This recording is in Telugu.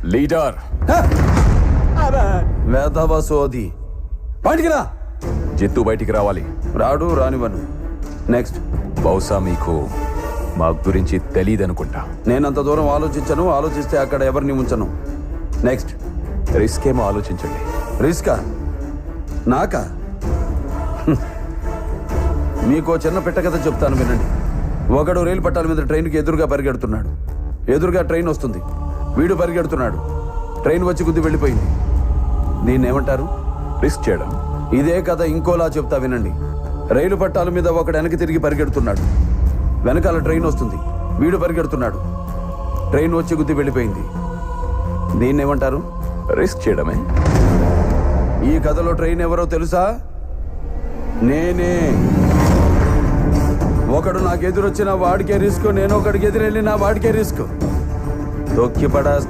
లీడర్ వేదవ సోది బయటికి రా. జిత్తు బయటికి రావాలి. రాడు, రానివ్వను. నెక్స్ట్. బహుశా మీకు మా గురించి తెలియదనుకుంటా. నేనంత దూరం ఆలోచించను, ఆలోచిస్తే అక్కడ ఎవరిని ఉంచను. నెక్స్ట్. రిస్క్ ఏమో ఆలోచించండి. రిస్కా? నాకా? మీకో చిన్న పెట్ట కథ చెప్తాను వినండి. ఒకడు రైలు పట్టాల మీద ట్రైన్కి ఎదురుగా పరిగెడుతున్నాడు. ఎదురుగా ట్రైన్ వస్తుంది. వీడు పరిగెడుతున్నాడు. ట్రైన్ వచ్చి గుద్ది వెళ్ళిపోయింది. దీన్ని ఏమంటారు? రిస్క్ చేయడం. ఇదే కథ ఇంకోలా చెప్తా వినండి. రైలు పట్టాల మీద ఒకడు వెనక్కి తిరిగి పరిగెడుతున్నాడు. వెనకాల ట్రైన్ వస్తుంది. వీడు పరిగెడుతున్నాడు. ట్రైన్ వచ్చి గుద్ది వెళ్ళిపోయింది. దీన్ని ఏమంటారు? రిస్క్ చేయడమే. ఈ కథలో ట్రైన్ ఎవరో తెలుసా? నేనే. ఒకడు నాకు ఎదురొచ్చిన వాడికే రిస్క్, నేను ఒకడికి ఎదురెళ్ళిన వాడికే రిస్క్. తొక్కి పడేస్తా.